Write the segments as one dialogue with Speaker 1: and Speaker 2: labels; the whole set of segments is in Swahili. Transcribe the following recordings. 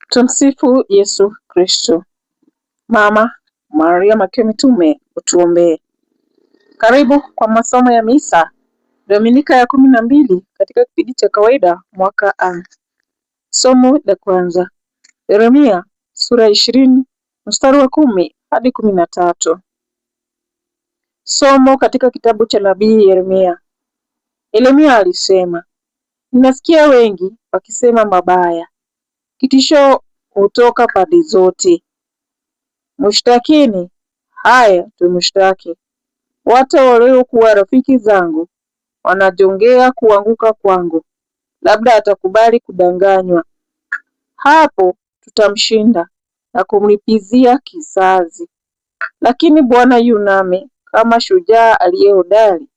Speaker 1: Tumsifu Yesu Kristo. Mama Maria Malkia Mitume, utuombee. Karibu kwa masomo ya misa Dominika ya 12 katika kipindi cha kawaida mwaka A. Somo la kwanza, Yeremia sura ya 20 mstari wa 10 hadi 13. Somo katika kitabu cha nabii Yeremia. Yeremia alisema, ninasikia wengi wakisema mabaya, kitisho hutoka pande zote. Mshtakini, haya tumshtaki. Watu waliokuwa rafiki zangu wanajongea kuanguka kwangu, labda atakubali kudanganywa. Hapo tutamshinda na kumlipizia kisasi. Lakini Bwana yu nami kama shujaa aliye hodari.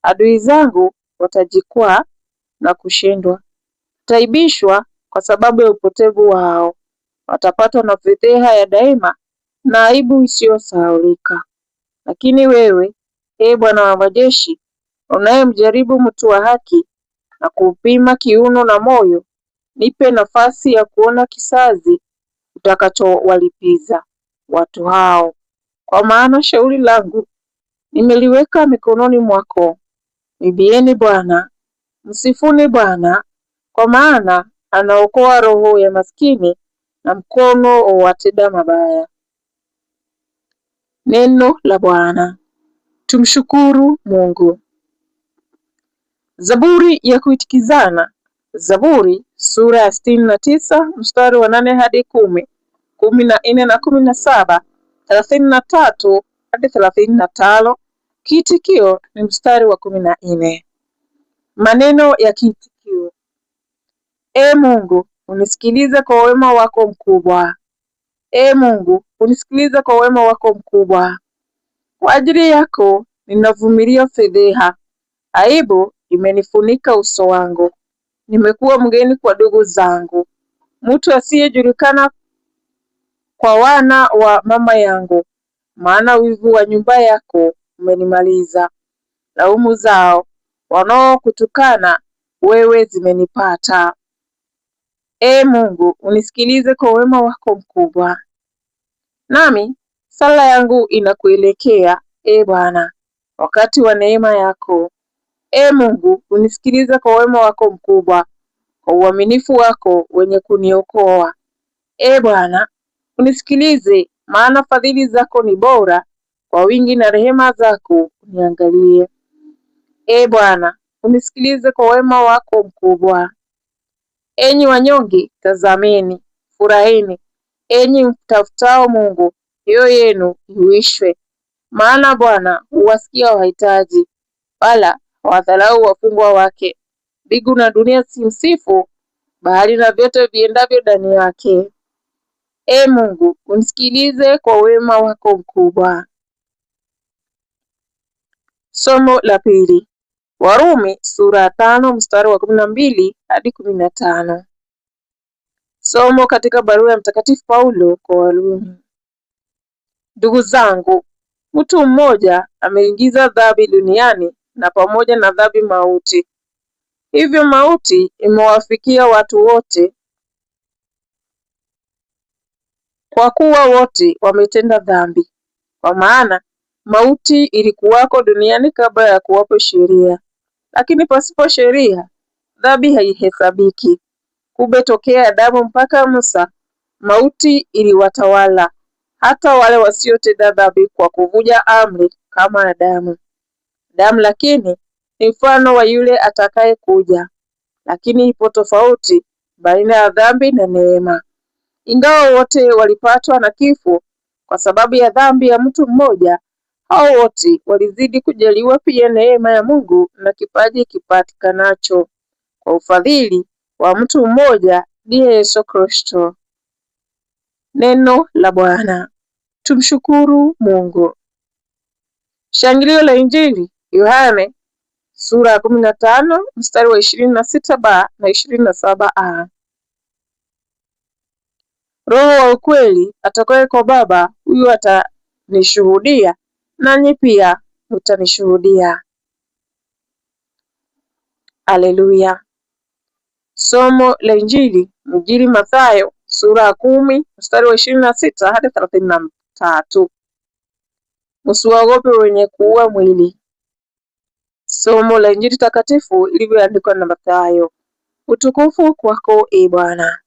Speaker 1: Adui zangu watajikwaa na kushindwa, wataibishwa kwa sababu ya upotevu wao. Watapatwa na fedheha ya daima na aibu isiyosahaulika. Lakini wewe, ee Bwana wa majeshi, unayemjaribu mtu wa haki na kuupima kiuno na moyo, nipe nafasi ya kuona kisasi utakachowalipiza watu hao. Kwa maana shauri langu nimeliweka mikononi mwako. Mwibieni Bwana, msifuni Bwana, kwa maana anaokoa roho ya maskini na mkono wa watenda mabaya. Neno la Bwana. Tumshukuru Mungu. Zaburi ya kuitikizana. Zaburi sura ya 69 mstari wa 8 hadi 10, 14 na 17, 33 hadi 35. Kiitikio ni mstari wa 14. Maneno ya kiitikio. Ee Mungu, unisikilize kwa wema wako mkubwa. Ee Mungu, unisikilize kwa wema wako mkubwa. Kwa ajili yako ninavumilia fedheha. Aibu imenifunika uso wangu. Nimekuwa mgeni kwa ndugu zangu, mtu asiyejulikana kwa wana wa mama yangu, maana wivu wa nyumba yako umenimaliza. Laumu zao wanaokutukana wewe zimenipata. Ee Mungu, unisikilize kwa wema wako mkubwa. Nami sala yangu inakuelekea, ee Bwana, wakati wa neema yako. Ee Mungu, unisikilize kwa wema wako mkubwa, kwa uaminifu wako wenye kuniokoa. Ee Bwana, unisikilize, maana fadhili zako ni bora, kwa wingi na rehema zako uniangalie. Ee Bwana, unisikilize kwa wema wako mkubwa. Enyi wanyonge, tazameni, furahini. Enyi mtafutao Mungu, mioyo yenu ihuishwe. Maana Bwana huwasikia wahitaji, wala hawadharau wafungwa wake. Mbingu na dunia simsifu, bahari na vyote viendavyo ndani yake. Ee Mungu, unisikilize kwa wema wako mkubwa. Somo la pili. Warumi sura ya 5 mstari wa 12 hadi 15. Somo katika barua ya Mtakatifu Paulo kwa Warumi. Ndugu zangu, mtu mmoja ameingiza dhambi duniani, na pamoja na dhambi mauti. Hivyo mauti imewafikia watu wote, kwa kuwa wote wametenda dhambi. Kwa maana mauti ilikuwako duniani kabla ya kuwapo sheria, lakini pasipo sheria dhambi haihesabiki. Kumbe tokea Adamu mpaka Musa, mauti iliwatawala, hata wale wasiotenda dhambi kwa kuvunja amri kama Adamu. Adamu lakini ni mfano wa yule atakaye kuja, lakini ipo tofauti baina ya dhambi na neema. Ingawa wote walipatwa na kifo kwa sababu ya dhambi ya mtu mmoja, hao wote walizidi kujaliwa pia neema ya Mungu na kipaji kipatikanacho kwa ufadhili wa mtu mmoja, ndiye Yesu Kristo. Neno la Bwana. Tumshukuru Mungu. Shangilio la Injili Yohane sura ya 15 mstari wa 26b na 27a. Roho wa ukweli atakaye kwa Baba, huyu atanishuhudia, nanyi pia mtanishuhudia. Haleluya. Somo la Injili Mathayo sura ya 10 mstari wa 26 hadi 33. Msiwaogope wenye kuua mwili. Somo la Injili takatifu ilivyoandikwa na Mathayo. Utukufu kwako, e Bwana.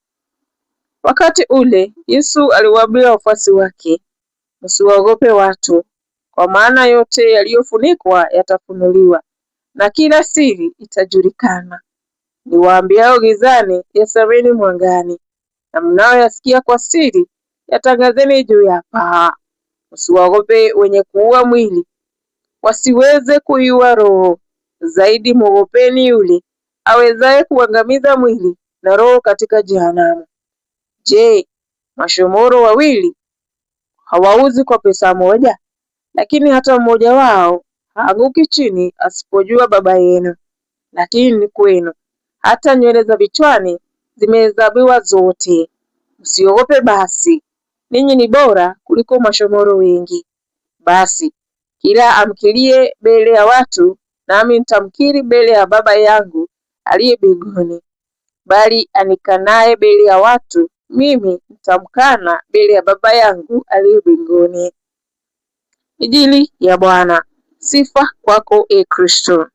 Speaker 1: Wakati ule Yesu aliwaambia wafuasi wake, msiwaogope watu, kwa maana yote yaliyofunikwa yatafunuliwa, na kila siri itajulikana. Niwaambiao gizani, yasemeni mwangani, na mnayoyasikia kwa siri, yatangazeni juu ya paa. Msiwaogope wenye kuua mwili, wasiweze kuiua roho. Zaidi mwogopeni yule awezaye kuangamiza mwili na roho katika jehanamu. Je, mashomoro wawili hawauzi kwa pesa moja? Lakini hata mmoja wao haanguki chini asipojua Baba yenu. Lakini kwenu hata nywele za vichwani zimehesabiwa zote. Msiogope basi, ninyi ni bora kuliko mashomoro wengi. Basi kila amkirie mbele ya watu, nami nitamkiri mbele ya Baba yangu aliye mbinguni. Bali anikanaye mbele ya watu, mimi nitamkana mbele ya Baba yangu aliye mbinguni. Injili ya Bwana. Sifa kwako, e Kristo.